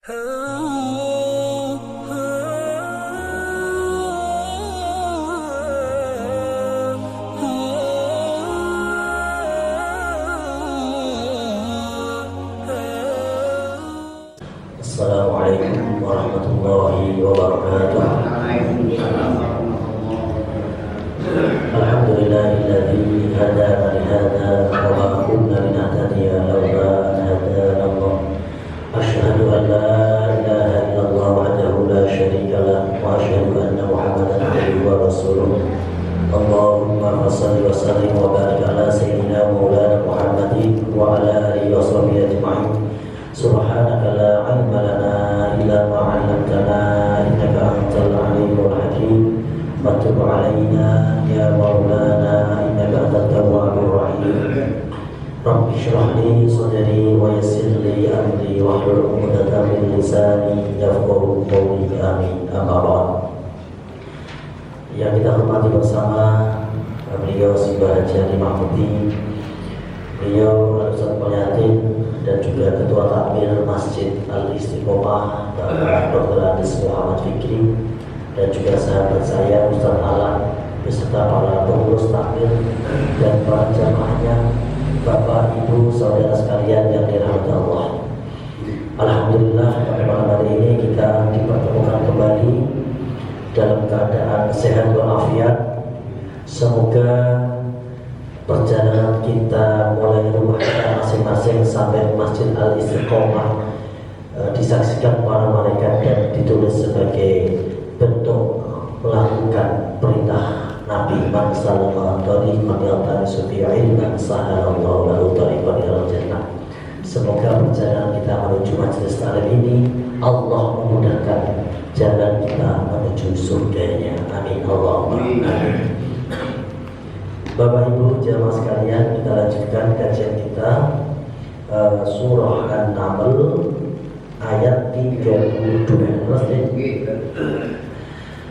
Assalamualaikum warahmatullahi wabarakatuh. Alhamdulillahilladzi hadana li hadza wa ma kunna linahtadiya laula an hadana Allah. Asyhadu an la ilaha illallah wahdahu la syarika lah wa asyhadu anna Muhammadan abduhu wa rasuluh. Allahumma shalli wa sallim wa barik ala sayyidina maulana Muhammadin wa ala alihi wa sahbihi ajma'in. Subhanaka la ilma lana illa ma 'allamtana innaka antal alimul hakim. Tub 'alaina ya maulana innaka antat tawwabur rahim. Rabbi shrah li sadri wa yassir li amri wahlul 'uqdatam min lisani yafqahu qawli. Amin. Amma ba'd. Yang kita hormati bersama beliau Syekh Haji Mahmudi, beliau Ustaz Penyatin, dan juga Ketua Takmir Masjid Al-Istiqomah Bapak Dr. Adis Muhammad Fikri, dan juga sahabat saya Ustaz Alam beserta para pengurus takmir dan para jamaahnya, Bapak Ibu saudara sekalian yang dirahmati Allah. Alhamdulillah pada malam hari ini kita dipertemukan kembali dalam keadaan sehat walafiat. Semoga perjalanan kita mulai rumah kita masing-masing sampai Masjid Al-Istiqomah disaksikan para malaikat dan ditulis sebagai bentuk melakukan perintah Nabi man sallallahu alaihi wasallam sahalallahu lahu tariqan ilal jannah. Semoga perjalanan kita menuju majelis taklim ini Allah memudahkan jalan kita menuju surganya. Amin Allahumma amin. Bapak Ibu jamaah sekalian, kita lanjutkan kajian kita surah An-Naml ayat 32.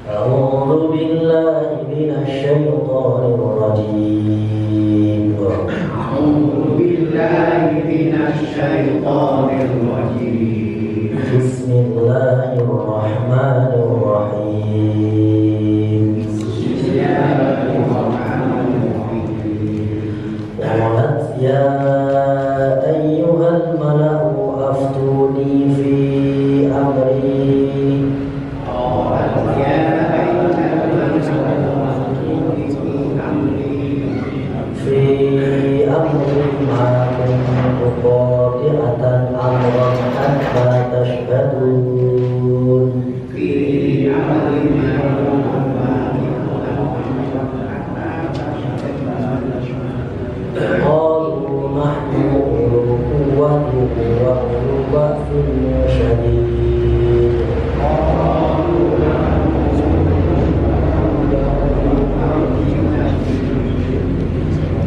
A'udzu billahi minasy syaithanir rajim. A'udzu billahi minasy syaithanir rajim. Bismillahirrahmanirrahim. Qalat ya ayyuhal mala'u aftuni fi amri. Qalat ya ayyuhal mala'u aftuni fi amri ma kuntu qati'atan amran hatta tashhadun. fi amri ma Qalu nahnu ulu quwwatin wa ulu ba'sin syadid.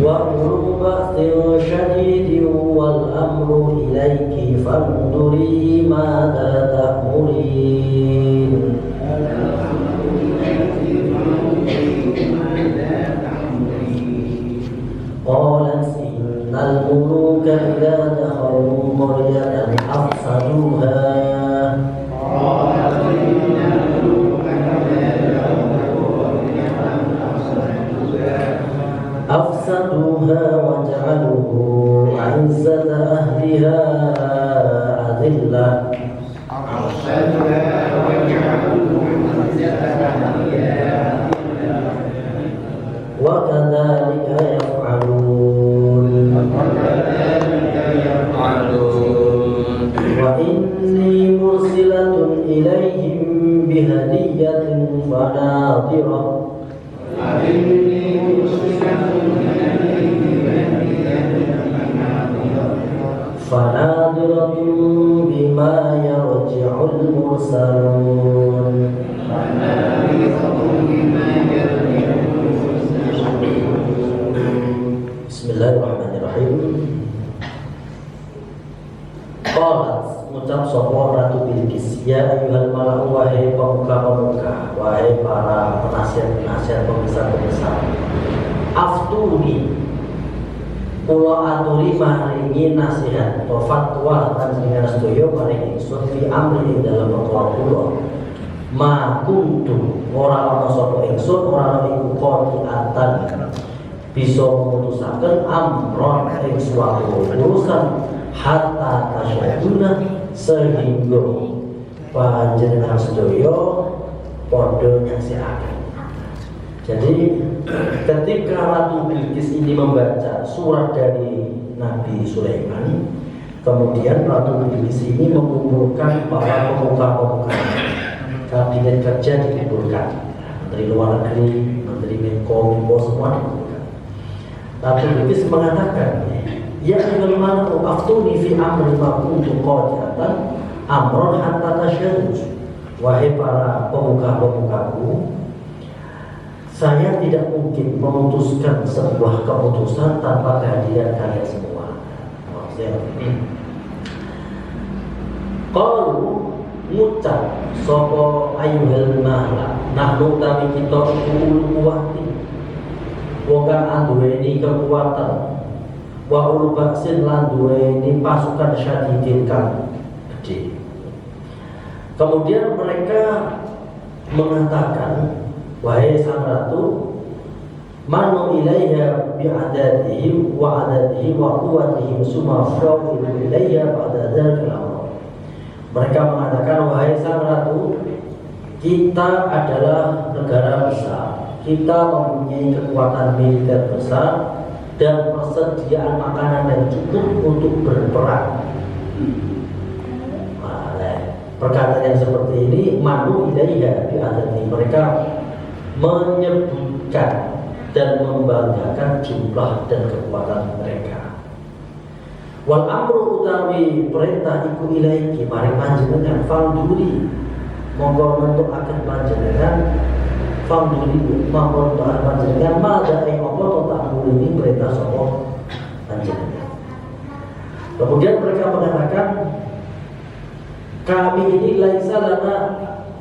Wa ulu ba'sin syadid wal amru ilayki fanduri madza ta'murin. Qalat innal muluka idza dakhalu qaryatan afsaduha. Afsaduha wa ja'alu 'izzata ahliha adillah. Wa kadzalika yaf'alun. Wa inni mursilatun ilaihim bihadiyatin fanadhirah. Fanadhiratun bima yarji'ul mursalun. Bismillahirrahmanirrahim. Qalat ngucap sapa Ratu Bilqis, ya ayyuhal mala'u wahai pemuka-pemuka, wahai para penasihat-penasihat, pembesar-pembesar, aftuni, Kula aturi maringi nasihat atau fatwa panjenengan sedaya maring ingsun fi amri ing dalem perkara kula. Ma kuntu ora ana sapa ingsun ora ana iku qati'atan bisa memutusaken amron ing suatu urusan hatta tasyaduna sehingga panjenengan sedaya padha nyaksiaken. Jadi ketika Ratu Bilqis ini membaca surat dari Nabi Sulaiman, kemudian Ratu Bilqis ini mengumpulkan para pemuka-pemuka, kabinet kerja dikumpulkan, Menteri Luar Negeri, Menteri Menko, semua dikumpulkan. Ratu Bilqis mengatakan, ya bagaimana aftuni fi amri ma kuntu qati'atan amron hatta tasyaddu. Wahai para pemuka-pemukaku, saya tidak mungkin memutuskan sebuah keputusan tanpa kehadiran kalian semua. Maksudnya ini. Kalau ngucap sopo ayuhil mahla, nahnu kami kita ulul kuwati, wongkang anduweni kekuatan, wa ulul baksin landuweni pasukan syadidin kang gede. Kemudian mereka mengatakan, wahai sang ratu, manu ilaiha bi'adadihi wa adadihi wa quwwatihi summa fa'u ilaiha ba'da dzalika al-amr. Mereka mengatakan, wahai sang ratu, kita adalah negara besar, kita mempunyai kekuatan militer besar dan persediaan makanan yang cukup untuk berperang. Perkataan yang seperti ini manu ilaiha bi'adadihi, mereka menyebutkan dan membanggakan jumlah dan kekuatan mereka. Wal amru utawi perintah iku ilaiki maring panjenengan fanduri monggo nentukaken panjenengan fanduri monggo nentukaken panjenengan madha ing apa to tak ini perintah sapa panjenengan. Kemudian mereka mengatakan, kami ini laisa lana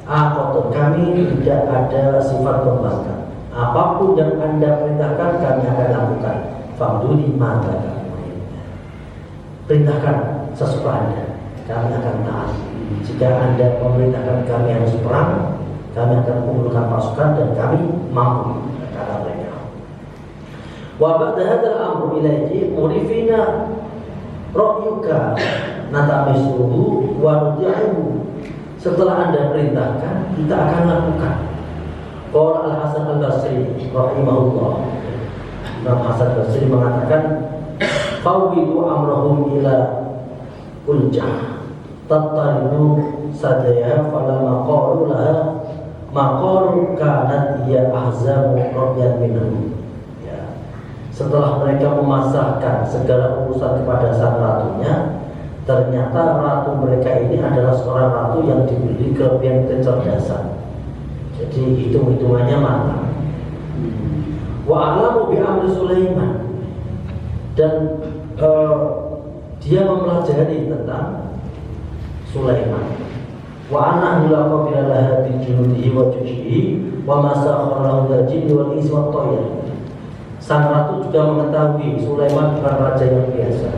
apapun, kami tidak ada sifat pembangkang. Apapun yang Anda perintahkan kami akan lakukan. Fa'duli mata kami. Perintahkan sesuka Anda, kami akan taat. Jika Anda memerintahkan kami harus perang, kami akan mengumpulkan pasukan dan kami mampu, kata mereka. Wa ba'da hadzal amru ilaiki murifina ra'yuka natamisuhu wa nuti'uhu. Setelah Anda perintahkan, kita akan lakukan. Qala Al-Hasan Al-Basri rahimahullah, Imam Hasan Basri mengatakan, fawwidu amrahum ila uljah tatarinu sadaya falama qalu laha maqalu kanat ya ahzamu rabyan minhum. Ya. Setelah mereka memasahkan segala urusan kepada sang ratunya, ternyata ratu mereka ini adalah seorang ratu yang diberi kelebihan kecerdasan. Jadi hitung-hitungannya matang. Wa alamu bi amri Sulaiman, dan dia mempelajari tentang Sulaiman. Wa anahu laqa bilaha bi junudihi wa jushihi wa masakhara lahu jinni wal insi wat tayr. Sang ratu juga mengetahui Sulaiman bukan raja yang biasa.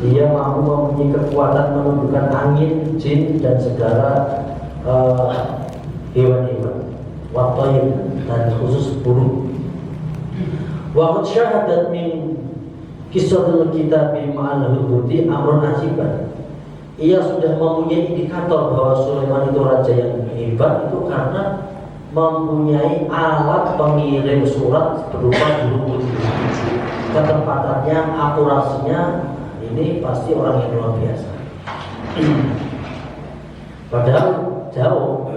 Dia mampu mempunyai kekuatan menundukkan angin, jin dan segala hewan-hewan, watoyin dan khusus burung. Wa qad syahadat min kisahul kitab ma'al hubuti amrun ajiban. Ia sudah mempunyai indikator bahwa Sulaiman itu raja yang hebat itu karena mempunyai alat pengirim surat berupa burung putih. Ketepatannya, akurasinya, ini pasti orang yang luar biasa. Padahal jauh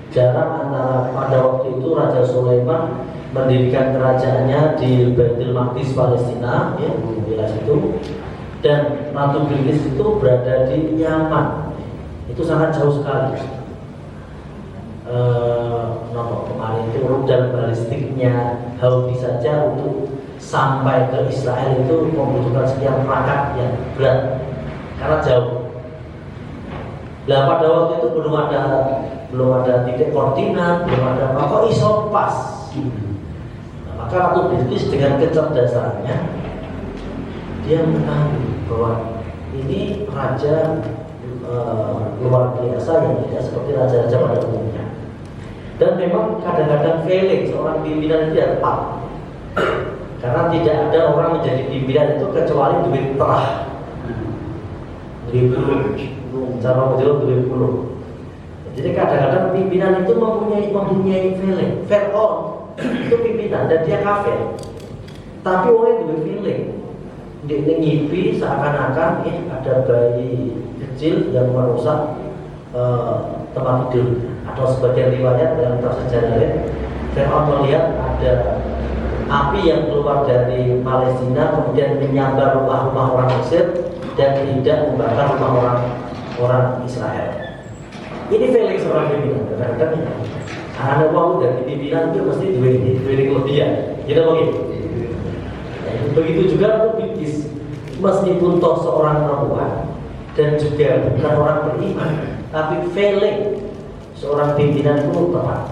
jarak antara pada waktu itu Raja Sulaiman mendirikan kerajaannya di Baitul Maqdis Palestina, ya, wilayah itu, dan Ratu Bilqis itu berada di Yaman. Itu sangat jauh sekali. Kemarin itu rudal balistiknya Houthi saja untuk sampai ke Israel itu membutuhkan sekian perangkat yang berat karena jauh. Nah pada waktu itu belum ada titik koordinat, belum ada apa iso pas. Nah, maka Ratu Bilqis dengan kecerdasannya dia mengetahui bahwa ini raja luar biasa yang tidak seperti raja-raja pada umumnya. Dan memang kadang-kadang failing seorang pimpinan itu tidak tepat, karena tidak ada orang menjadi pimpinan itu kecuali duit terah, duit puluh, cara menjual duit puluh. Jadi kadang-kadang pimpinan itu mempunyai failing. Fir'aun itu pimpinan dan dia kafir, tapi orang itu feeling, dia ngipi seakan-akan ada bayi kecil yang merusak tempat tidur. Atau sebagian riwayat dalam sejarah lain, Fir'aun melihat ada api yang keluar dari Palestina kemudian menyambar rumah-rumah orang Mesir dan tidak membakar rumah orang Israel. Ini failing seorang pimpinan. Kadang-kadang ada uang dari pimpinan itu mesti dua kelebihan. Kita begitu. Begitu juga untuk bisnis. Meskipun toh seorang perempuan dan juga bukan orang beriman, tapi failing seorang pimpinan itu tepat.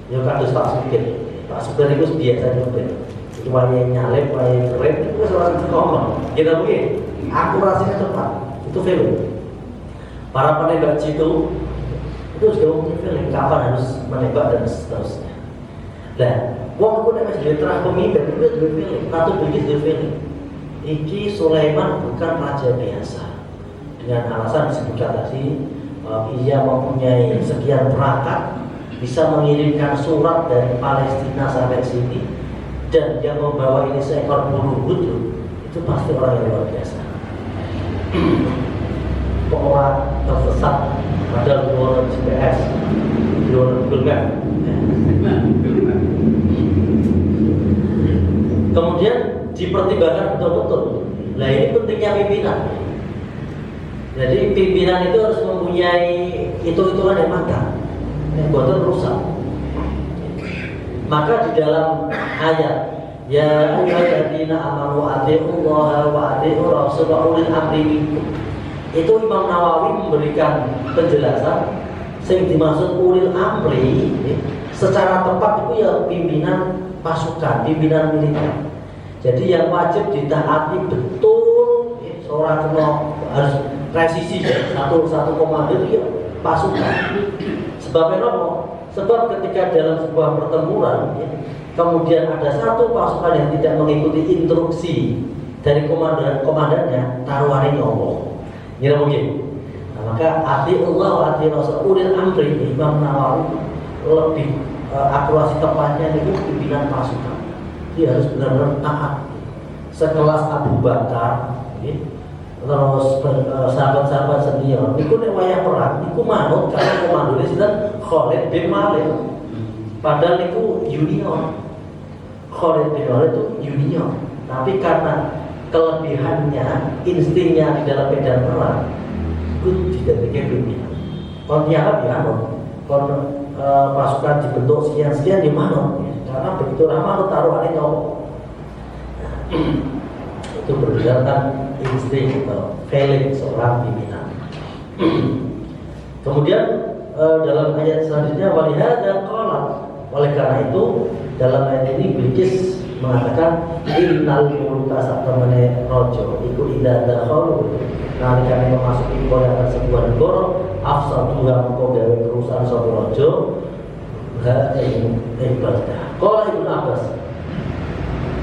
Ya kados Pak Supir. Pak Supir itu biasa nyopir. Itu wayang nyalip, wayang keren, itu seorang ngomong. Kita begini, akurasinya tepat. Itu failing. Para penembak jitu itu juga mungkin failing. Kapan harus menembak dan seterusnya. Nah, wong ku nek wis terah pemimpin itu juga failing. Patut begitu failing. Iki Sulaiman bukan raja biasa. Dengan alasan disebutkan tadi, ia mempunyai sekian perangkat, bisa mengirimkan surat dari Palestina sampai sini, dan yang membawa ini seekor burung itu pasti orang yang luar biasa. Orang tersesat pada dua GPS, dua Google Map. Kemudian dipertimbangkan betul-betul. Nah ini pentingnya pimpinan. Jadi pimpinan itu harus mempunyai hitung-hitungan yang matang, yang buatan rusak. Maka di dalam ayat ya ayyuhalladzina amanu atiiullaha wa atiiur rasul wa ulil amri minkum, itu Imam Nawawi memberikan penjelasan yang dimaksud ulil amri secara tepat itu ya pimpinan pasukan, pimpinan militer. Jadi yang wajib ditaati betul seorang harus presisi satu komando itu ya pasukan. Sebabnya apa? Sebab ketika dalam sebuah pertempuran kemudian ada satu pasukan yang tidak mengikuti instruksi dari komandannya, taruhannya nyowo. Kira begitu. Nah, maka ati Allah wa ati Rasul ulil amri, Imam Nawawi lebih akurasi tepatnya itu pimpinan pasukan. Dia harus benar-benar taat. Sekelas Abu Bakar, terus sahabat-sahabat senior niku nek wayah perang niku manut karena komandone sinten Khalid bin Walid. Padahal niku junior. Khalid bin Walid itu junior. Tapi karena kelebihannya, instingnya di dalam medan perang, itu tidak pimpinan. Kalau tiap dianut, kalau pasukan dibentuk sekian-sekian di manut, karena begitu ramah taruhannya nyawa. Itu berdasarkan insting atau failing seorang pimpinan. Kemudian dalam ayat selanjutnya walihada qala, oleh karena itu dalam ayat ini Bilqis mengatakan innal muluka satamane rojo iku idza dakhalu nalikane memasuki kota sebuah negara afsaduha mengko gawe kerusakan sapa rojo ha ibadah. Qala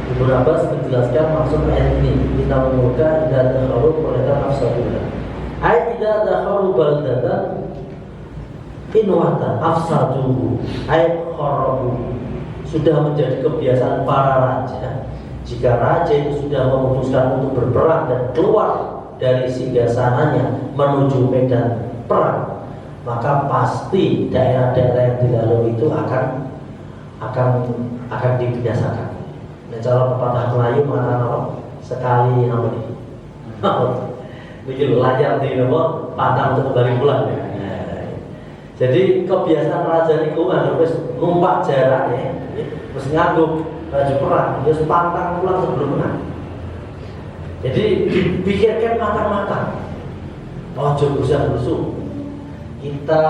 Ibnu Abbas menjelaskan maksud ayat ini, kita membuka idza dakhalu mereka afsaduha. Ai idza dakhalu baldatan inwata afsaduhu ai kharabu. Sudah menjadi kebiasaan para raja. Jika raja itu sudah memutuskan untuk berperang dan keluar dari singgasananya menuju medan perang, maka pasti daerah-daerah yang dilalui itu akan dibinasakan. Nah, cara pepatah Melayu mengatakan apa? Sekali apa ini? Begitu layar di nomor patah untuk kembali pulang. Jadi kebiasaan raja niku harus numpak jarak ya, terus nganggo baju perang, terus pantang pulang sebelum menang. Jadi dipikirkan matang-matang. Ojo gusah-gusuh. Kita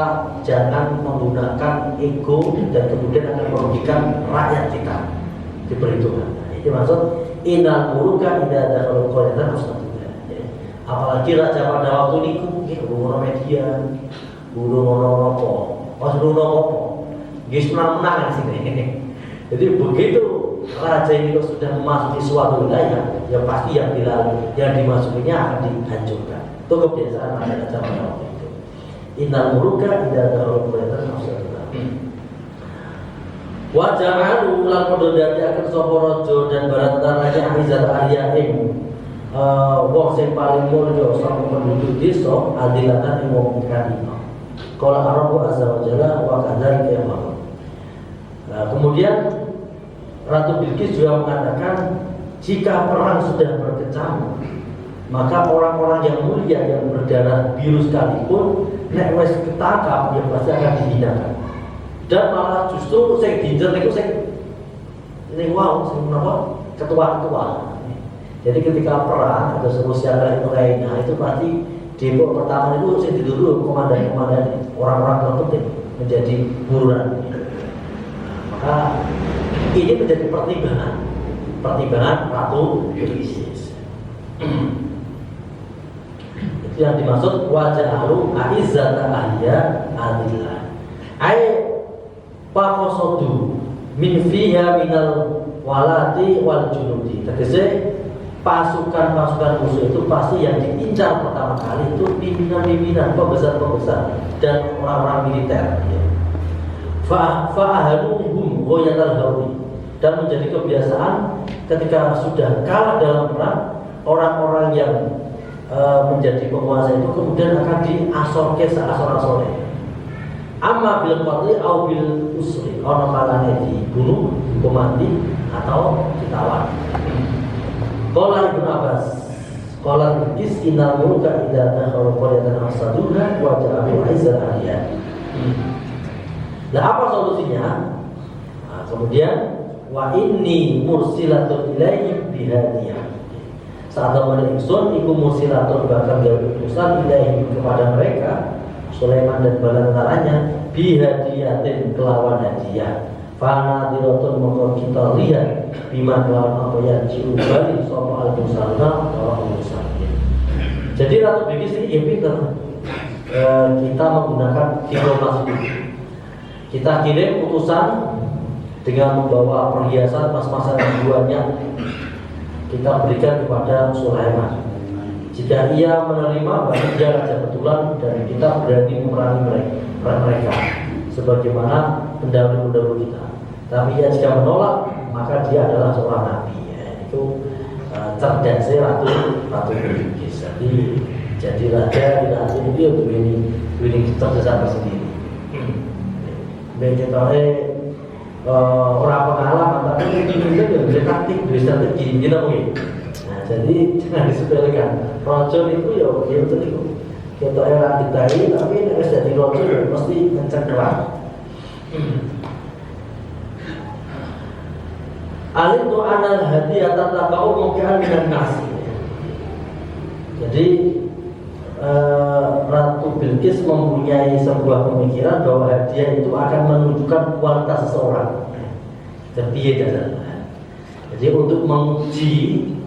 jangan menggunakan ego dan kemudian akan merugikan rakyat kita. Diperhitungkan. Itu maksud Innal muluka idza dakhalu qaryatan afsaduha. Apalagi raja pada waktu niku nggih ngono media, ngono apa. Pas ngono apa. Nggih menang-menang sini. Jadi begitu raja ini kalau sudah memasuki suatu wilayah, ya pasti yang dimasukinya akan dihancurkan. Itu kebiasaan raja pada waktu itu. Innal muluka idza dakhalu qaryatan afsaduha. Wa ja'alu lan padha dadiaken sapa raja dan barantaranya Aizat Aliyaim wong sing paling mulya saka penduduk desa adilatan ing wong kadina. Qala Arabu azza wa jalla wa kadzalika ya'mal. Kemudian Ratu Bilqis juga mengatakan jika perang sudah berkecamuk maka orang-orang yang mulia yang berdarah biru sekalipun nek wis ketangkap ya pasti akan dihinakan. Dan malah justru saya diincer itu saya ini wow, saya menapa ketua-ketua. Jadi ketika perang atau Rusia dan Ukraina itu pasti demo pertama itu saya diduduk komandan-komandan orang-orang terpenting menjadi buruan. Maka ini menjadi pertimbangan Ratu Bilqis. Itu yang dimaksud waja'alu a'izzata ahliya adillah. Pakosodu min fiha minal walati wal junudi. Tegese pasukan-pasukan musuh itu pasti yang diincar pertama kali itu pimpinan-pimpinan, pembesar-pembesar dan orang-orang militer. Fa'ahaluhum ghayatal hawi. Dan menjadi kebiasaan ketika sudah kalah dalam perang, orang-orang yang menjadi penguasa itu kemudian akan diasorke seasor-asore. Amma bil qatli au bil usri, ono kalane dibunuh, hukum mati atau ditawan. Qala Ibnu Abbas, qala Bilqis innal muluka idza dakhalu qaryatan afsaduha wa ja'alu a'izzal ahliya. Nah, apa solusinya? Nah, kemudian wa inni mursilatun ilaihim bihadiyah. Saat teman ingsun iku mursilatun bakal gawe utusan ilaihim kepada mereka Sulaiman dan balantaranya bihadiyatin kelawan hadiah. Fana dirotun mongko kita lihat bima kelawan apa yang ciubali sopa al-musalna atau al-musalna. Jadi Ratu Bilqis ini ya pinter. Kita menggunakan diplomasi. Kita kirim utusan dengan membawa perhiasan mas-masan yang banyak. Kita berikan kepada Sulaiman. Jika ia menerima, berarti dia raja betulan dan kita berani memerangi mereka sebagaimana pendahulu-pendahulu kita. Tapi ia jika menolak, maka dia adalah seorang nabi. Itu cerdasnya Ratu Bilqis. Jadi raja tidak asing dia ini kecerdasan tersendiri. Begitu orang pengalaman, tapi ini juga bisa taktik, bisa strategi, gitu mungkin. Jadi jangan disepelekan. Rojo itu ya itu itu. Kita era ditai tapi nek wis dadi rojo ya mesti mencengkeram. Alim tu anal hadiah tatabau mungkin dengan nasi. Jadi Ratu Bilqis mempunyai sebuah pemikiran bahwa hadiah itu akan menunjukkan kualitas seseorang. Kepiye dasarnya. Jadi untuk menguji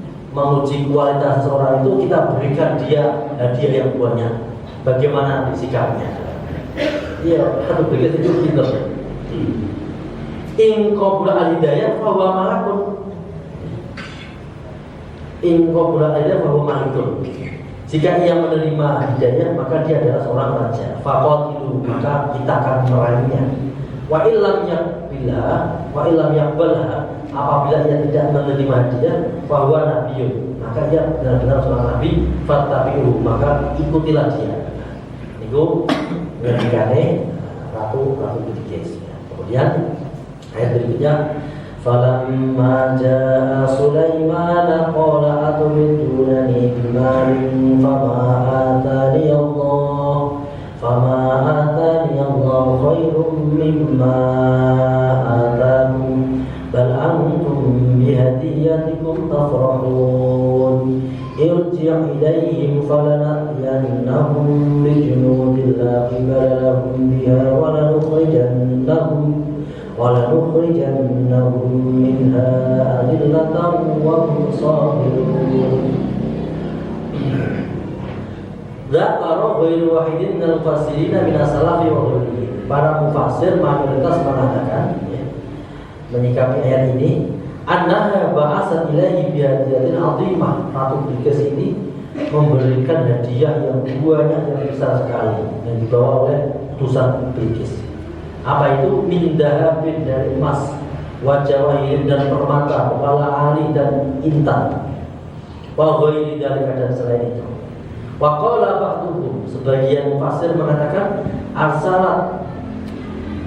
kualitas seorang itu kita berikan dia hadiah yang banyak. Bagaimana sikapnya? Iya, Ratu Bilqis itu pintar. In qabula al-hidayah fa huwa malakun. In qabula al-hidayah fa huwa malakun. Jika ia menerima hidayah maka dia adalah seorang raja. Faqatilu, maka kita akan meranginya. Wa illam yaqbalha, apabila ia tidak menerima hadiah, fa huwa nabiyyun, maka dia benar-benar seorang nabi. Fattabi'u, maka ikutilah dia. Itu ngendikane Ratu Bilqis. Kemudian ayat berikutnya, falamma jaa Sulaiman qala atumidunani bimalin fama atani Allah khairum mimma atakum bal antum bihadiyatikum tafrahun irji' ilaihim falanatiyannahum bijunudin la qibala lahum biha wa lanukhrijannahum وَلَنُخْرِجَنَّهُمْ مِنْهَا أَذِلَّةً وَهُمْ صَاغِرُونَ. Dzakara ghairu wahidin minal mufassirina min as-salafi wa ghairihim. Para mufassir mayoritas mengatakan menyikapi ayat ini, annaha ba'asat ilaihi bihadiyatin 'azimah. Ratu Bilqis ini memberikan hadiah yang banyak, yang besar sekali yang dibawa oleh utusan Bilqis. Apa itu? Min dahabin, dari emas, wa jawahirin, dan permata, kepala ali dan intan, wa ghairi dzalika, dan selain itu. Wa qala ba'duhum, sebagian mufassir mengatakan arsalat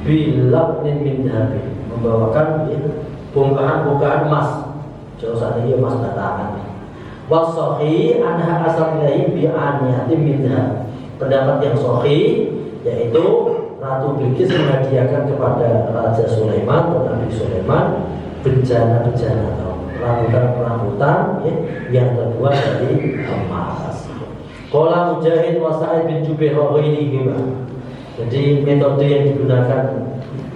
bil labnin min dhahabin, membawakan bongkahan-bongkahan emas. Jauh saat ini emas batangan. Wa sahih anha asal ilahi bi aniyatin min dhahab. Pendapat yang sahih yaitu Ratu Bilqis menghadiahkan kepada Raja Sulaiman atau Nabi Sulaiman bencana-bencana atau rambutan-rambutan yang terbuat dari emas. Qala Mujahid wa Sa'id bin Jubair wa ghairihima. Jadi metode yang digunakan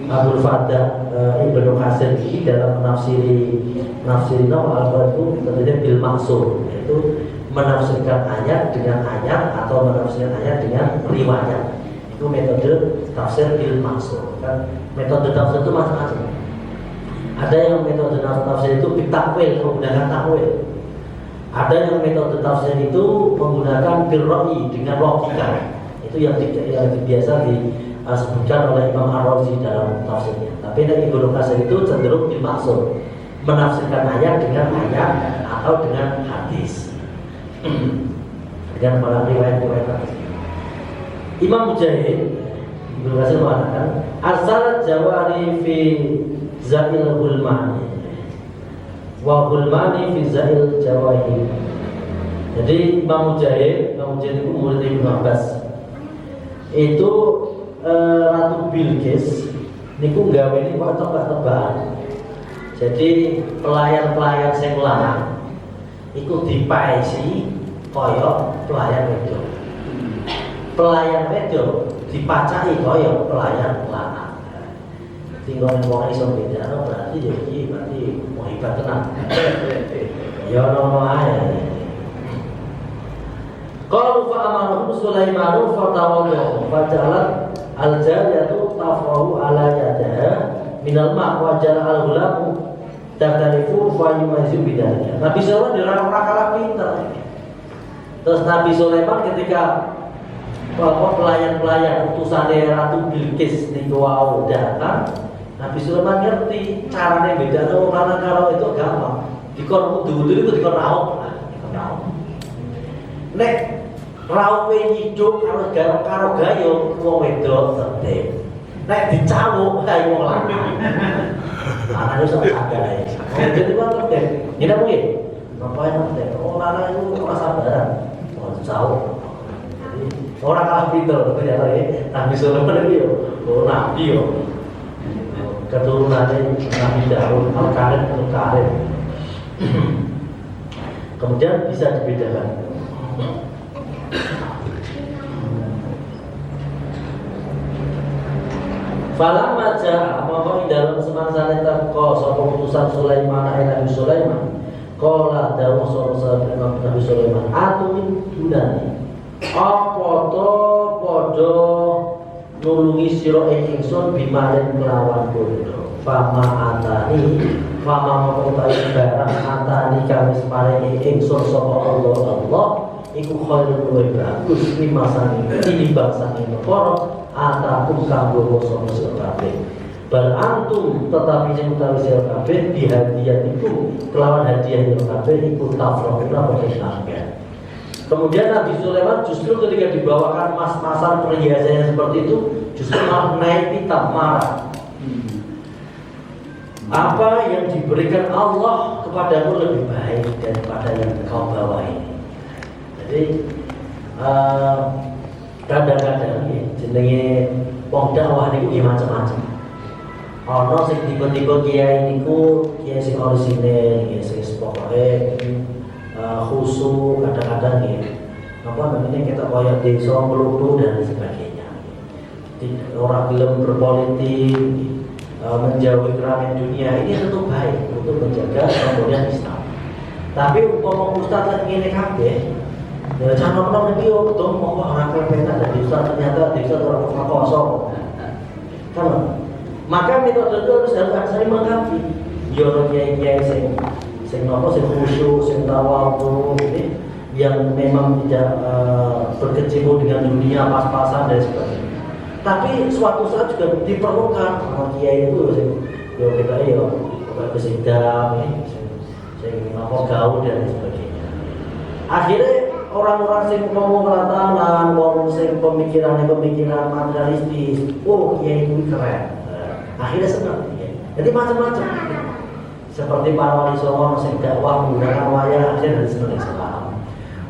Abdul Fattah Ibnu Katsir ini dalam menafsiri al-Qur'an itu metodenya bil maksur, yaitu menafsirkan ayat dengan ayat atau menafsirkan ayat dengan riwayat. Itu metode tafsir bil maksur. Kan metode tafsir itu macam-macam. Ada yang metode tafsir itu bitakwil, menggunakan takwil. Ada yang metode tafsir itu menggunakan bil-ra'i, dengan logika. Itu yang biasa disebutkan oleh Imam Ar-Razi dalam tafsirnya. Tapi dari Ibnu Katsir itu cenderung bil maksur, menafsirkan ayat dengan ayat atau dengan hadis, dengan para riwayat-riwayat. Imam Mujahid Ibnu Katsir mengatakan arsalat jawari fi zail hulmani wa hulmani fi zail jawahir. Jadi Imam Mujahid itu murid Ibnu Abbas. Itu Ratu Bilqis niku gawe niku tebak-tebakan. Jadi pelayan-pelayan sing lanang iku dipaesi kaya pelayan wedok. Pelayan wedok dipacaki kaya pelayan lanang. Tinggal wong iso bedano berarti berarti mau hebat tenan. Ya ono ae. Qalu fa amarahu Sulaiman fa tawaddu fa jalat al-jariyatu tafahu ala yadaha minal ma' wa jala al-ghulam takarifu fa yumazu bidalika. Nabi Sulaiman dirang kalah pinter. Terus Nabi Sulaiman ketika pelayan-pelayan utusane Ratu Bilqis niku wau datang, Nabi Sulaiman ngerti carane bedano lanang karo itu gampang. Dikon kudu-kudu itu dikon rauk. Nek raupe hidup karo gayo wong wedok tertib. Nek dicawuk kaya wong lanang. Lanang iso sagare. Wong wedok itu tertib. Ngene apa nggih? Ngapain tertib? Wong lanang itu ora sabaran. Wong dicawuk. Jadi ora kalah pinter ternyata ya. Nabi Sulaiman iki yo nabi yo. Keturunannya Nabi Daud, Al-Karim, kemudian bisa dibedakan. Falamma ja'a maka dalam semangsane teko sapa utusan Sulaiman Nabi Sulaiman qala dawu sapa Nabi Sulaiman atun dunani apa to padha nulungi sira ingsun bimanen kelawan bondo fama moko barang atani kamis paringi ingsun sapa Allah iku khairul luwih bagus limasane tinimbang saking perkara atakum kanggo sapa sira kabeh bal antum tetapi sing utawi sira kabeh dihadiatiku kelawan hadiah sira kabeh iku tafrahuna wa tasnabah. Kemudian Nabi Sulaiman justru ketika dibawakan mas-masan perhiasannya seperti itu justru malah naik pitam marah. Apa yang diberikan Allah kepadamu lebih baik daripada yang kau bawa ini. Jadi kadang-kadang jenenge wong dakwah niku nggih macam-macam. Ana sing tiba-tiba kiai niku kiai sing orisinil, kiai sing pokoke khusyuk kadang-kadang ya. Apa namanya kita koyak desa melulu dan sebagainya. Orang gelem berpolitik. menjauhi keramaian dunia, ini tentu baik untuk menjaga kemuliaan Islam. Tapi umpama ustaz lagi ngene kabeh, ya jangan pernah nanti betul mau orang kepetan dari ustaz ternyata di ustaz orang kosong. Kan? Maka metode itu harus saling melengkapi. Yo kiai-kiai sing nopo sing khusyuk, sing tawadhu ini yang memang tidak berkecimpung dengan dunia pas-pasan dan sebagainya. Tapi suatu saat juga diperlukan orang kiai itu yo kita yo kesedam ini sing nopo gaul dan sebagainya. Akhirnya orang-orang sing ngomong kelatanan, wong sing pemikiran materialistis, oh kiai itu keren. Akhirnya senang, ya. Jadi macam-macam. Seperti para wali songo sing dakwah menggunakan wayang, akhirnya dari senang Islam.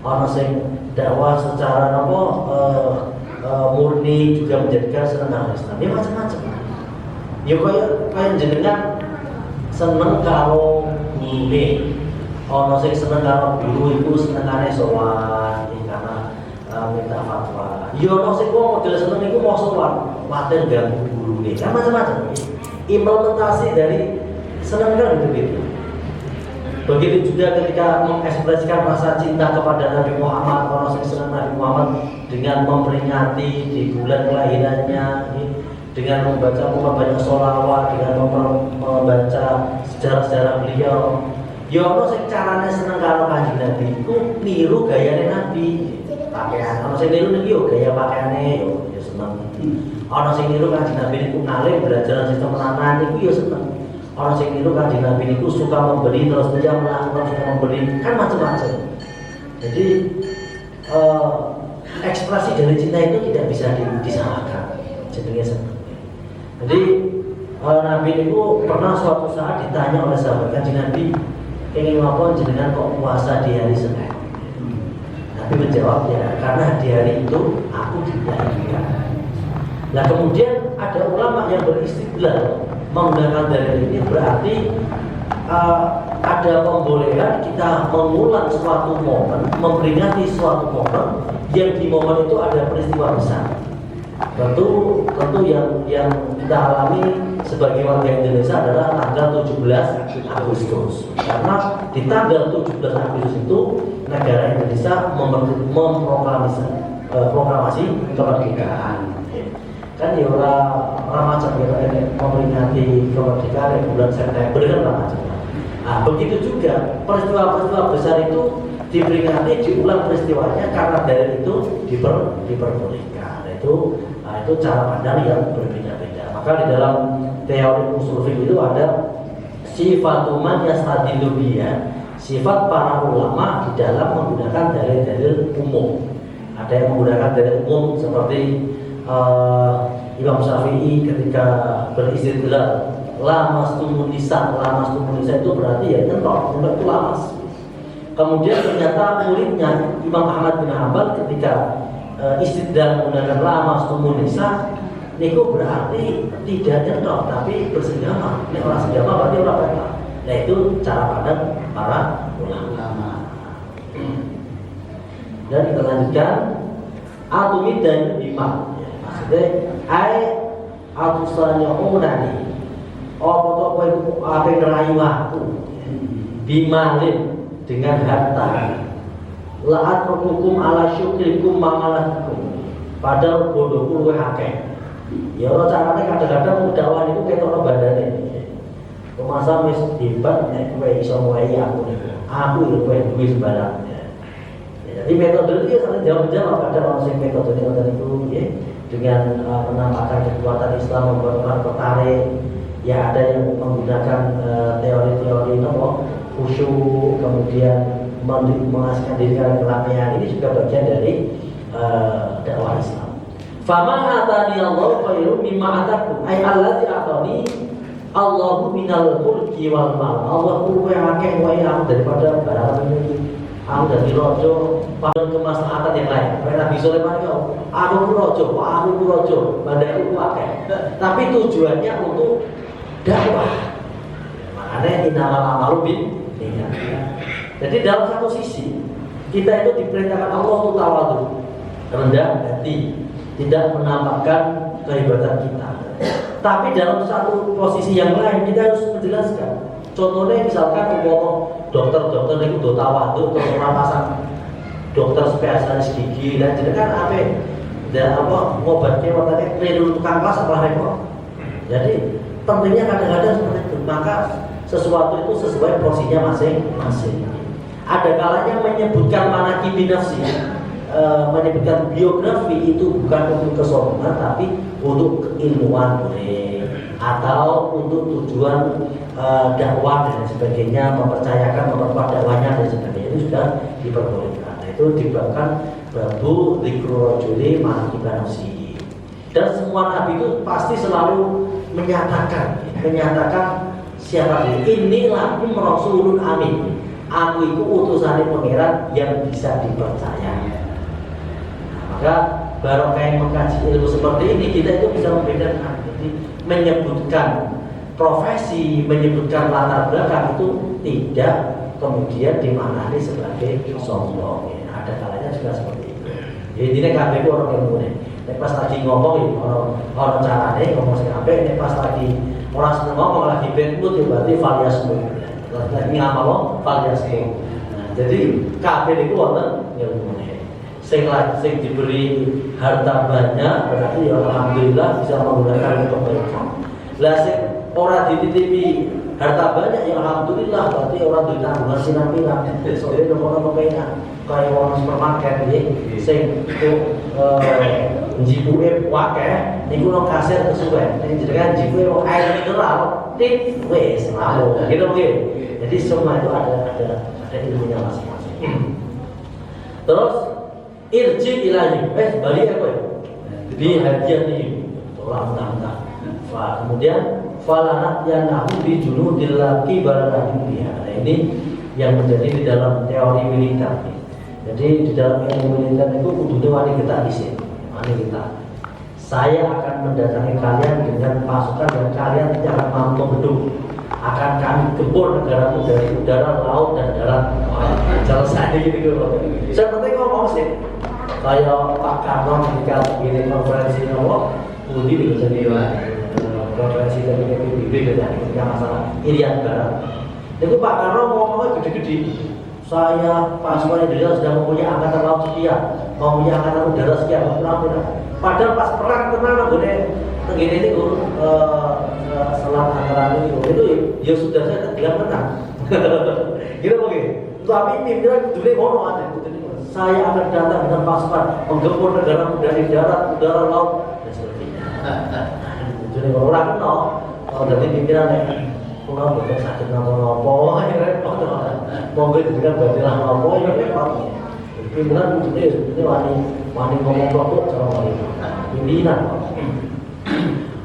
Orang sing dakwah secara murni juga menjadikan senang Islam. Ya macam-macam. Ya kayak jenengan seneng kalau gurune. Orang sing seneng kalau guru itu senengane sowan, karena minta fatwa. Ya orang sing model seneng itu mau sowan, waten ganggu gurune. Kan macam-macam. Implementasi dari senang kan begitu. Begitu juga ketika mengekspresikan rasa cinta kepada Nabi Muhammad, orang yang senang Nabi Muhammad dengan memperingati di bulan kelahirannya, dengan membaca banyak sholawat, dengan membaca sejarah-sejarah beliau. Ya orang yang caranya senang kalau kanjeng Nabi itu niru gayanya Nabi. Pakaian, orang yang niru nih yo gaya pakaiannya yo senang. Orang sing niru kanjeng Nabi niku ngalim belajar sistem penataan niku ya seneng. Orang sing niru kanjeng Nabi niku suka memberi terus dia melakukan suka memberi, kan macam-macam. Jadi ekspresi dari cinta itu tidak bisa disalahkan. Jenenge seneng. Jadi Nabi niku pernah suatu saat ditanya oleh sahabat kanjeng Nabi, "Pengen apa jenengan kok puasa di hari Senin?" Nabi menjawab, "Ya karena di hari itu aku dilahirkan." Nah kemudian ada ulama yang beristidlal menggunakan dalil ini berarti ada pembolehan kita mengulang suatu momen, memperingati suatu momen yang di momen itu ada peristiwa besar. Tentu yang kita alami sebagai warga Indonesia adalah tanggal 17 Agustus. Karena di tanggal 17 Agustus itu negara Indonesia proklamasi kemerdekaan. Kan ya orang macam ya memperingati kemerdekaan bulan September kan orang macam. Nah begitu juga peristiwa-peristiwa besar itu diperingati, diulang peristiwanya karena dari itu diperbolehkan. Itu cara pandang yang berbeda-beda. Maka di dalam teori usul fiqh itu ada sifatuman yastadillu biha, sifat para ulama di dalam menggunakan dalil-dalil umum. Ada yang menggunakan dalil umum seperti Imam Syafi'i ketika beristidlal lamastumun nisa itu berarti ya nyentok itu lamas. Kemudian ternyata muridnya Imam Ahmad bin Hanbal ketika istidlal menggunakan lamastumun nisa niku berarti tidak nyentok tapi bersenggama. Ini orang senggama berarti orang apa? Nah itu cara pandang para ulama. Dan kita lanjutkan atumid dan bima. Maksudnya, atusannya unani, apa itu apa ngerayu aku, bimalin dengan harta, laat hukum ala syukrikum mangalakum, padahal bodohku luwih akeh. Ya Allah caranya kadang-kadang dakwah itu ketok ono bandane. Masa wis hebat nek kowe iso mulai aku kowe duwe sembarang. Jadi metode itu saling jawab-jawab. Ada orang yang metode itu ya, dengan menampakkan kekuatan Islam membuat orang tertarik. Ya ada yang menggunakan teori-teori khusyuk, kemudian mengasihkan diri dalam keramaian. Ini juga bagian dari dakwah Islam. Fama atani Allah khairu mimma ataku. Ai allazi atani Allahu minal mulki wal mal. Allah kuwe akeh wae aku daripada barang ini. Aku dari rojo, pada kemaslahatan yang lain. Nabi Sulaiman kau, aku rojo, bandar pakai. Tapi tujuannya untuk dakwah. Makanya innamal a'malu binniyat. Jadi dalam satu sisi kita itu diperintahkan Allah untuk tawadhu, rendah hati, tidak menampakkan kehebatan kita. Tapi dalam satu posisi yang lain kita harus menjelaskan. Contohnya misalkan dokter-dokter itu udah tawadhu terus orang pasang dokter spesialis gigi dan jadi kan ngobatnya waktu keliru tukang kelas apa repot. Jadi pentingnya kadang-kadang seperti itu. Maka sesuatu itu sesuai porsinya masing-masing. Ada kalanya menyebutkan manaqib nafsi, menyebutkan biografi itu bukan untuk kesombongan tapi untuk keilmuan boleh, atau untuk tujuan dakwah dan sebagainya, memperkuat dakwahnya dan sebagainya, itu sudah diperbolehkan. Nah, itu dibabkan babu dzikru rajuli manaqib nafsi. Dan semua nabi itu pasti selalu menyatakan siapa dia, inilah rasulun amin. Aku itu utusan pangeran yang bisa dipercaya. Nah, maka barokah yang mengkaji ilmu seperti ini kita itu bisa membedakan. Jadi menyebutkan profesi, menyebutkan latar belakang itu tidak kemudian dimaknani sebagai sombong. Ya, ada kalanya juga seperti itu. Jadi ini kabeh orang ilmu nih. Pas lagi ngomong ya orang carane ngomong sing apik, pas lagi orang seneng ngomong lagi bad mood ya berarti valiasmu. Lagi ngamal valiasmu. Nah, jadi kabeh niku wonten ilmune. Sing diberi harta banyak berarti ya alhamdulillah bisa menggunakan untuk kebaikan. Lah sing ora dititipi harta banyak ya alhamdulillah berarti orang duit tanggungan sinang-pinang. Soalnya nopo-nopo kaya orang supermarket iki sing jibuke akeh niku nang kasir kesuwen. Nek jenengan jibuke air mineral, tik wis lalu. Gitu nggih. Jadi semua itu ada ilmunya masing-masing. Terus irji ilahi, balik apa ya? Di hadiah nih, tolak mentah-mentah. Kemudian falanat yanahu di junudil laki baladahum biha. Nah, ini yang menjadi di dalam teori militer. Jadi di dalam ilmu militer itu kudu wanita isin, wanita. Saya akan mendatangi kalian dengan pasukan yang kalian tidak akan mampu bendung. Akan kami gempur negaramu dari udara, laut dan darat. Selesai gitu. Saya penting ngomong sih. Kayak Pak Karno ketika begini konferensi ngomong, Budi jadi konferensi dari PBB ketika masalah Irian Barat. Itu Pak Karno ngomongnya gede-gede. Saya pasukan Indonesia sudah mempunyai angkatan laut sekian, mempunyai angkatan udara sekian, padahal pas perang pernah begini ini selat antara itu ya sudah saya bilang menang. Gitu begini. Tapi pimpinan dulu ngono ada. Saya akan datang dengan pasukan menggempur negara dari darat, udara, laut dan sebagainya. Jadi orang kenal, dari pimpinan pulau bukan sakit nopo-nopo, repot. Mungkin juga badilah nopo, ya repot. Pimpinan itu wani ngomong kelompok sama wanita. Pimpinan.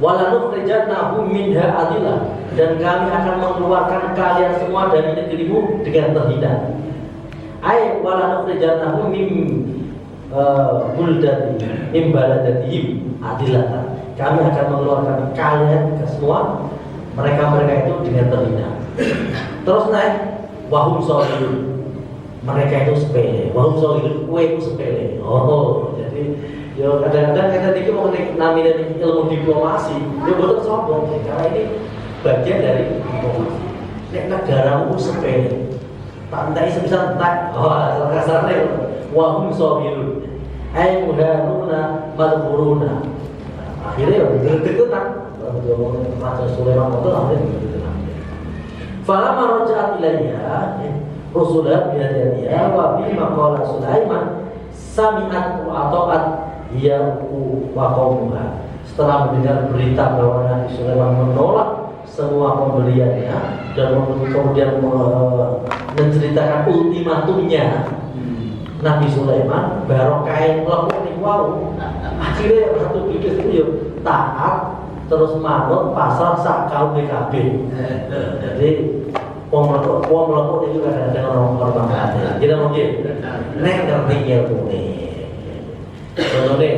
Walau kerjanahu minha adilah, dan kami akan mengeluarkan kalian semua dari negerimu dengan terhina. Ay walau kerjanahu min buldati imbaladatihim adilah. Kami akan mengeluarkan kalian ke semua mereka itu dengan terhina. Terus naik wahum sohirun, mereka itu sepele. Wahum sohirun, kue itu sepele. Oh, jadi ya kadang-kadang kita dikit mau namanya ilmu diplomasi, ya betul sombong. Karena ini bagian dari diplomasi. Nek negaramu sepele, tak entah sebesar tak. Oh, kasarnya wahum sohirun, ay mudanuna madhuruna. Akhirnya ya deket-deketan. Raja Sulaiman itu akhirnya deket-deketan. Fala marja'at ilayya Rasulullah biadiyah wa bi maqala Sulaiman sami'at wa ata'at hiya wa qaumuha. Setelah mendengar berita bahwa Nabi Sulaiman menolak semua pembeliannya dan kemudian menceritakan ultimatumnya Nabi Sulaiman barokah lepuk ning wau. Akhirnya satu bibis itu ya taat terus manut pasar sak kaum PKB. Jadi wong mlepuk itu kadang-kadang orang banget. Kita mungkin nek ngerti ilmune. Contohnya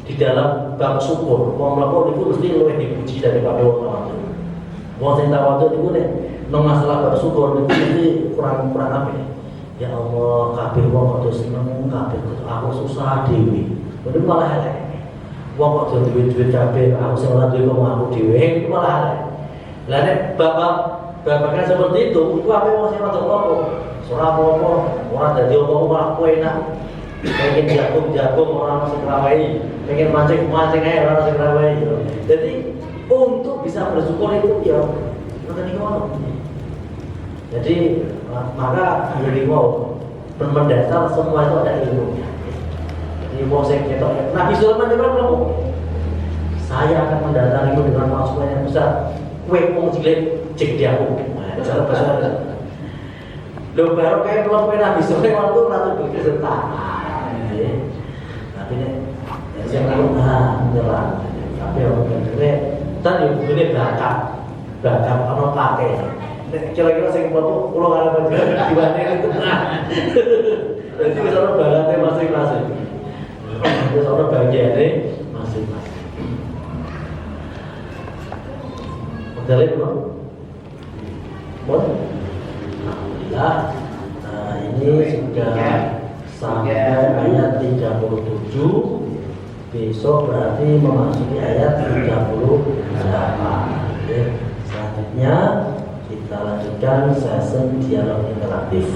di dalam bab syukur, wong mlepuk itu mesti luwih dipuji daripada wong tawadhu. Wong sing tawadhu itu nek nang masalah bab syukur itu mesti kurang apa ya? Ya Allah, kabeh wong kudu seneng, kabeh aku susah dhewe. Bener malah elek. Wong kok duwe-duwe kabeh, aku sing ora duwe kok aku dhewe, iku malah aneh. Lah nek bapaknya seperti itu apa wong sing rada apa? Ora apa-apa, ora dadi apa-apa malah kowe enak. Pengen jagung orang masih kerawai, pengen mancing aja orang masih kerawai. Jadi untuk bisa bersyukur itu ya nanti ngono. Jadi maka jadi mau mendasar semua itu ada ilmunya. Jadi mau saya ketok Nabi Sulaiman juga bilang, saya akan mendatangimu dengan pasukan yang besar. Kue mau cilik cek dia aku. Cara besar. Lo baru kayak belum pernah Nabi Sulaiman itu ratu begitu serta. Tapi ini saya belum menyerang. Tapi orang ini tadi ini bakat apa pakai. Kira-kira saya mau pulang ada bagian dibanding itu. Jadi misalnya bakatnya masing-masing. Misalnya bagiannya masing-masing. Modalnya belum? Boleh? Alhamdulillah. Nah ini sudah sampai ayat 37. Besok berarti memasuki ayat 38. Oke. Selanjutnya kita lanjutkan sesi dialog interaktif.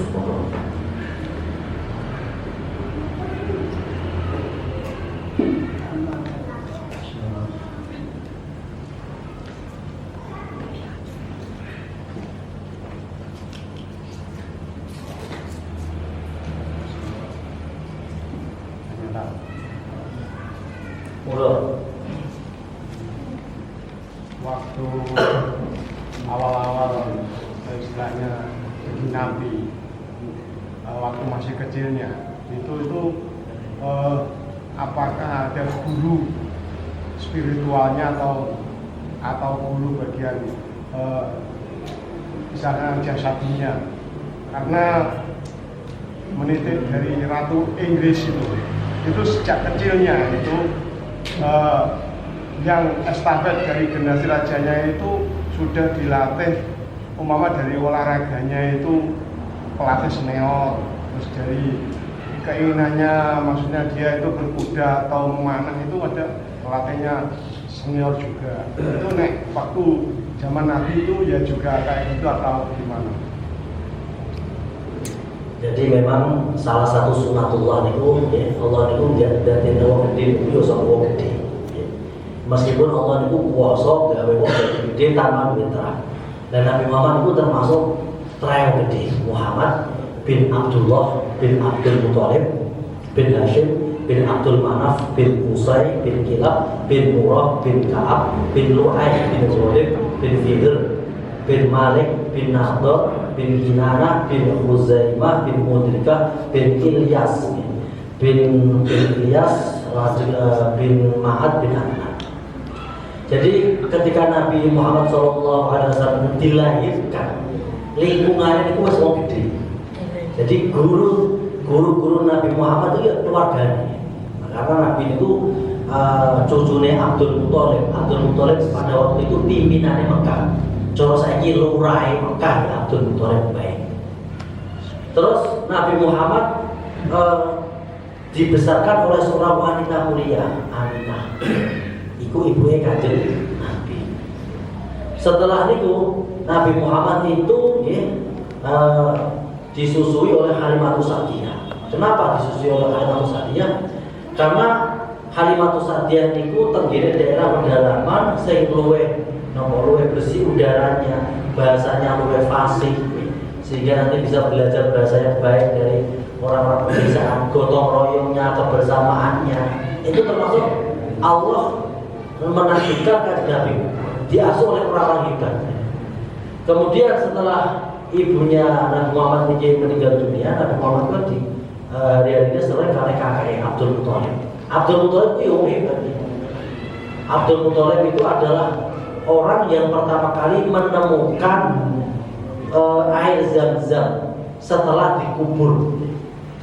Waktu awal-awal istilahnya jadi nabi, waktu masih kecilnya itu apakah ada guru spiritualnya atau guru bagian misalnya jasadinya, karena menitip dari Ratu Inggris itu sejak kecilnya itu yang estafet dari generasi rajanya itu sudah dilatih, umpama dari olahraganya itu pelatih senior, terus dari keinginannya maksudnya dia itu berkuda atau memanah itu ada pelatihnya senior juga. Itu nek waktu zaman Nabi itu ya juga kayak gitu atau gimana? Jadi memang salah satu sunatullah niku ya, Allah niku dadi wong gede yo sok wong gede. Meskipun Allah itu kuasa gawe wong gede tanpa mitra. Dan Nabi Muhammad itu termasuk trio gede. Muhammad bin Abdullah bin Abdul Muthalib bin Hashim bin Abdul Manaf bin Qusay bin Kilab bin Murrah bin Ka'ab bin Lu'ay bin Zuhair bin Fidr bin Malik bin Nahdar bin Kinanah bin Huzaimah bin Mudrikah bin Ilyas bin Ilyas bin Ma'ad bin Adnan. Jadi ketika Nabi Muhammad SAW dilahirkan, lingkungannya itu masih gede. Jadi guru Nabi Muhammad itu ya keluarganya. Karena Nabi itu cucunya Abdul Muthalib. Abdul Muthalib pada waktu itu pimpinannya Mekah. Cara saiki lurah Mekah ya Abdul Muthalib baik. Terus Nabi Muhammad dibesarkan oleh seorang wanita mulia, Aminah. Iku ibunya Kanjeng Nabi. Setelah itu Nabi Muhammad itu disusui oleh Halimatus Sa'diyah. Kenapa disusui oleh Halimatus Sa'diyah? Karena Halimatus Sa'diyah itu terdiri daerah pedalaman sing luwih bersih udaranya, bahasanya luwih fasih, sehingga nanti bisa belajar bahasa yang baik dari orang-orang pedesaan, gotong royongnya, kebersamaannya. Itu termasuk Allah menakdirkan Kanjeng Nabi diasuh oleh orang-orang hebat. Kemudian setelah ibunya Nabi Muhammad meninggal dunia, Nabi Muhammad itu hari-harinya sering kali kakaknya Abdul Muthalib. Abdul Muthalib itu hebat. Abdul Muthalib itu adalah orang yang pertama kali menemukan air Zam-Zam setelah dikubur.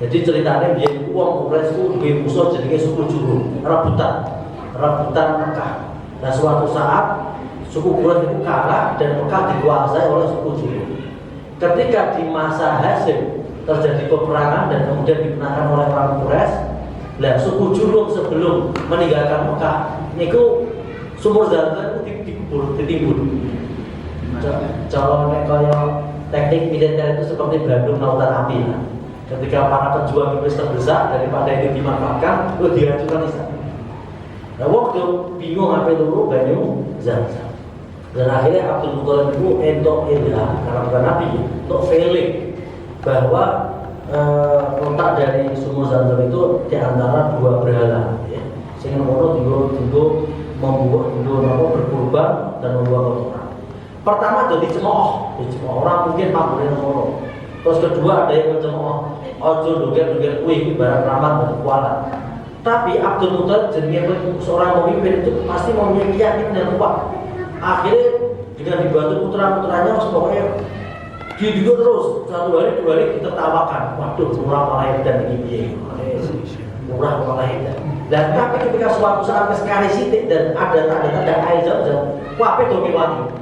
Jadi ceritanya dia itu uang Quraisy itu lebih musuh jadinya suku Jurhum, rebutan Mekah. Nah suatu saat suku Quraisy itu kalah dan Mekah dikuasai oleh suku Jurhum. Ketika di masa Hashim terjadi peperangan dan kemudian dimenangkan oleh orang Quraisy, Lah suku Jurhum sebelum meninggalkan Mekah niku sumur Zamzam itu ditimbun. Cara kaya teknik militer itu seperti Bandung lautan api. Ketika para pejuang Inggris terdesak daripada itu dimanfaatkan, itu dihancurkan Islam. Nah, waktu bingung apa dulu banyu Zamzam. Dan akhirnya Abdul Muthalib itu entok ilham karena bukan nabi, untuk feeling bahwa letak dari sumur Zamzam itu di antara dua berhala, ya. Sehingga orang tinggal membuat berkurban dan membuat kotoran. Pertama jadi cemooh orang mungkin paburin orang. Terus kedua ada yang mencemooh, ojo doger kuih ibarat ramad dan kualat. Tapi Abdul Muthalib jenenge seorang pemimpin itu pasti mempunyai keyakinan yang kuat. Akhirnya dengan dibantu putra-putranya pokoknya dididik terus, satu hari dua hari ditertawakan. Waduh, murah malah dan ini murah malah dan. Dan tapi ketika suatu saat sekali sitik dan ada tanda-tanda air Zamzam, wape domi wangi.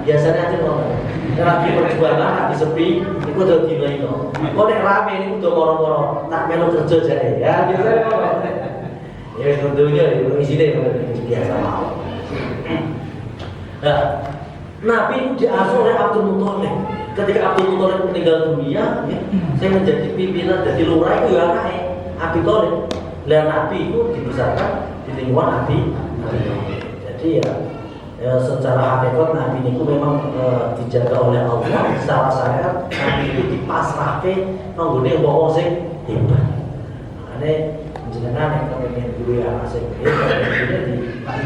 Biasanya aja ngomong. Lagi perjuangan di sepi, itu udah gila itu. Kok nek rame ini udah moro-moro, tak melu kerja jadi. Ya biasanya ngomong. Ya tentunya itu isinya biasa mau. Nah, Nabi itu diasuh oleh Abdul Muthalib. Ketika Abdul Muthalib meninggal dunia, ya, saya menjadi pimpinan dari lurah itu ya anaknya Abi Thalib. Dan Nabi itu dibesarkan di lingkungan Abi Thalib. Jadi ya secara hakikat Nabi itu memang dijaga oleh Allah. Secara syariat Nabi itu dipasrahke nanggone wong sing hebat. Makanya jenengan yang kepengen guru yang asing di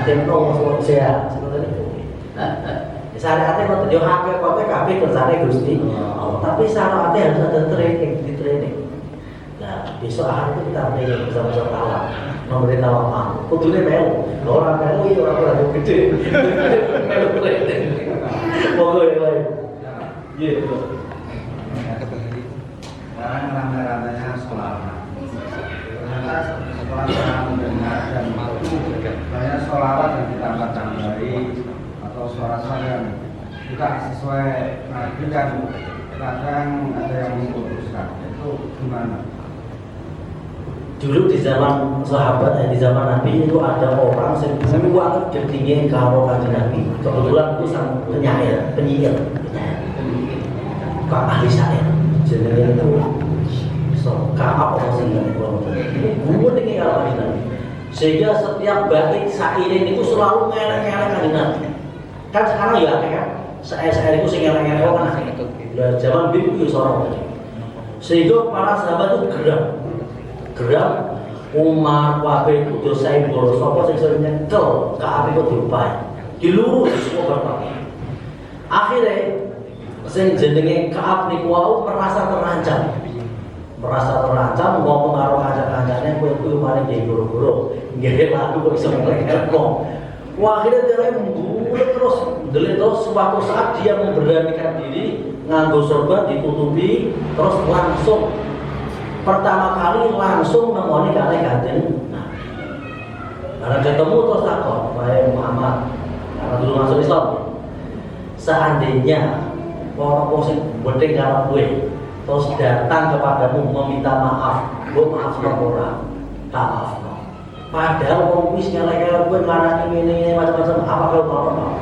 temno wong sehat seperti itu. Syariatnya kok yo hakikate kabeh kersane Gusti Allah. Tapi syariatnya harus ada training, di training. Nah, besok hari itu kita training bersama-sama Allah. Memberi tawaman. Kudune melu. Orang melu iki ora gede. Melu training. Monggo ya. Iya, betul. Sekarang rantai-rantainya sekolah. Ternyata setelah saya mendengar dan banyak sekolah yang ditambah-tambahi atau suara-suara yang tidak sesuai Nabi kan kadang ada yang memutuskan. Itu gimana? Dulu di zaman sahabat, di zaman Nabi itu ada orang yang buat gedingin kalau kanjeng Nabi. Kebetulan itu sang penyair, penyiar, Kak ahli syair. Jenenge itu Ka'ab apa sih itu guru dengan kalau kanjeng Nabi. Sehingga setiap bait syair itu selalu ngeleng-ngeleng kanjeng Nabi. Kan sekarang ya kan syair itu sing ngeleng-ngeleng kan. Zaman dulu itu seorang. Sehingga para sahabat itu gerak Umar, Wabe, Kudu, Said, Boro, Sopo, sing nyekel Ka'ab itu diupai dilurus semua berpakai. Akhirnya sing jenenge Ka'ab niku wau merasa terancam ngomong karo kanca-kancane kowe paling nggih goro-goro nggih lagu kok iso ngelek wong. Wah, akhirnya dia membunuh terus terus suatu saat dia memberanikan diri nganggo sorban ditutupi terus langsung pertama kali langsung nemoni kalih kanjeng Nabi. Karena ketemu terus takon, "Wahai Muhammad, karena dulu masuk Islam. Seandainya orang sing bedeng karo kowe terus datang kepadamu meminta maaf, kowe maafno ora? Tak maafno. Padahal wong wis nyelek kowe nglarani ngene macam-macam apa kau mau?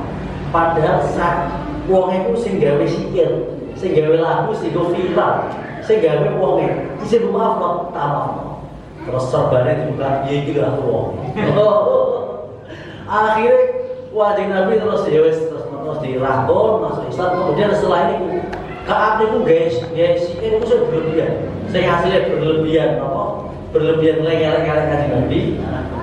Padahal sak wong iku sing gawe sikil, sing gawe lagu, sing viral, sing gawe wong iki maaf kok, tak maaf. Terus sorbane dibuka, iya gitu lah wong. Akhirnya wajib Nabi terus terus dirangkul masuk Islam. Kemudian setelah ini Ka'ab itu guys itu sudah berlebihan. Saya hasilnya berlebihan apa? Berlebihan lengkar-lengkar kanjeng Nabi.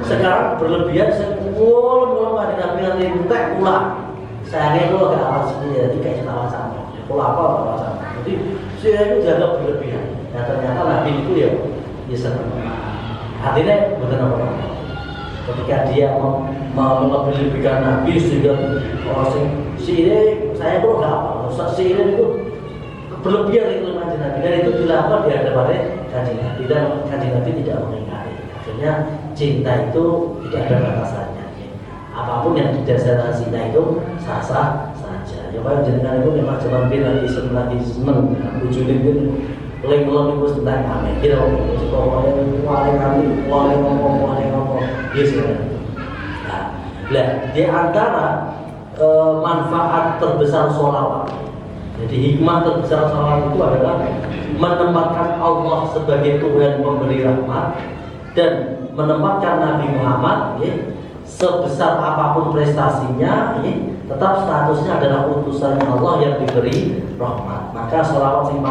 Sekarang berlebihan semua kanjeng Nabi nanti entek pula. Saya itu agak awal sendiri, jadi kayak ketawa sama. Pola apa ketawa sama. Jadi saya itu jaga berlebihan. Nah ternyata Nabi itu ya senang. Artinya bukan apa-apa. Ketika dia melebih-lebihkan Nabi sehingga si ini saya pun nggak apa. Si ini itu berlebihan itu kanjeng Nabi dan itu dilakukan di hadapan kanjeng Nabi dan kanjeng Nabi tidak mengingkari. Akhirnya cinta itu tidak ada batasannya. Apapun yang didasarkan cinta itu sah-sah saja. Ya kalau jenengan itu memang zaman bin lagi seneng ujungnya itu Leng-leng itu tentang kami, kita wale ngomong, yes ya. Nah, di antara manfaat terbesar sholawat. Jadi hikmah terbesar sholawat itu adalah menempatkan Allah sebagai Tuhan pemberi rahmat dan menempatkan Nabi Muhammad sebesar apapun prestasinya tetap statusnya adalah utusannya Allah yang diberi rahmat. Maka sholawat yang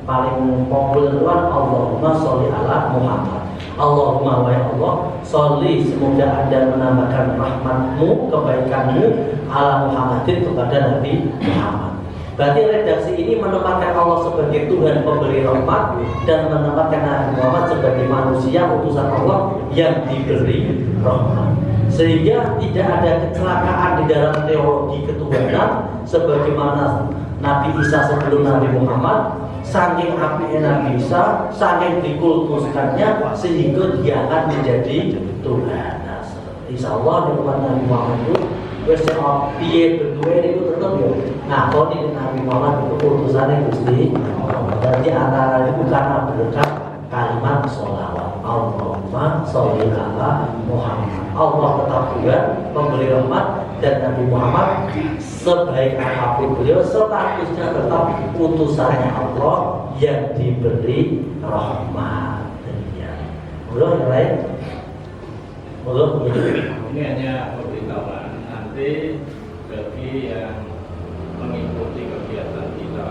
paling populer itu kan Allahumma sholli ala Muhammad. Allahumma wa ya Allah sholli, semoga Anda menambahkan rahmatmu, kebaikanmu ala Muhammadin, kepada Nabi Muhammad. Berarti redaksi ini menempatkan Allah sebagai Tuhan pemberi rahmat dan menempatkan Nabi Muhammad sebagai manusia utusan Allah yang diberi rahmat. Sehingga tidak ada kecelakaan di dalam teologi ketuhanan sebagaimana Nabi Isa sebelum Nabi Muhammad, saking apinya Nabi Isa, saking dikultuskannya sehingga dia akan menjadi Tuhan. Nah, insya Allah di tempat Nabi Muhammad itu wis piye bentuke niku tetep yo. Nah, kok ini Nabi Muhammad itu utusannya Gusti. Berarti antara itu karena berkat kalimat sholawat. Allahumma sholli ala Muhammad. Allah tetap Tuhan pemberi rahmat dan Nabi Muhammad sebaik apapun beliau statusnya tetap utusannya Allah yang diberi rahmat. Demikian. Belum yang lain? Belum. Ini hanya pemberitahuan. Nanti bagi yang mengikuti kegiatan kita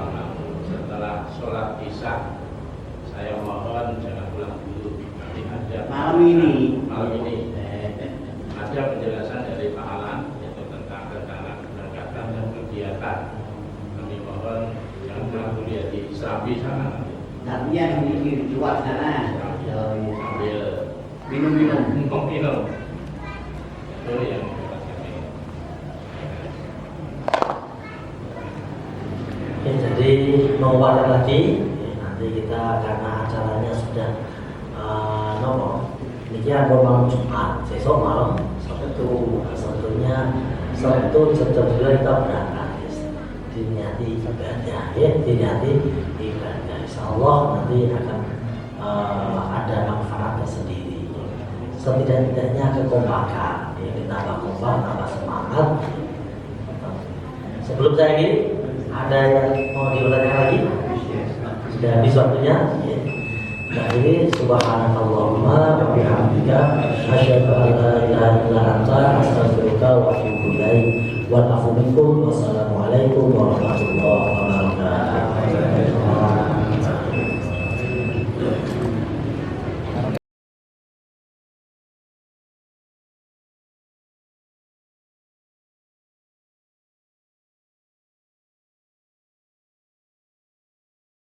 setelah sholat isya, saya mohon jangan pulang dulu. Nanti ada malam ini ada penjelasan dari Pak Alan yaitu tentang rencana keberangkatan dan kegiatan. Kami mohon jangan pulang dulu ya, di Serambi sana nanti. Tapi yang di luar sana sambil minum-minum. Itu yang jadi menguatkan lagi nanti kita karena acaranya sudah demikian malam Jumat besok malam Sabtu jam 2 kita berangkat diniati ibadah diniati ibadah. Insyaallah nanti akan ada manfaat tersendiri, setidak-tidaknya kekompakan ditambah kompak, tambah semangat. Sebelum saya ini ada yang mau diulangi lagi? Sudah habis waktunya? Nah ini subhanallahumma wa bihamdika asyhadu an la ilaha illa anta astaghfiruka wa atubu ilaik wa afu minkum. Wassalamualaikum warahmatullahi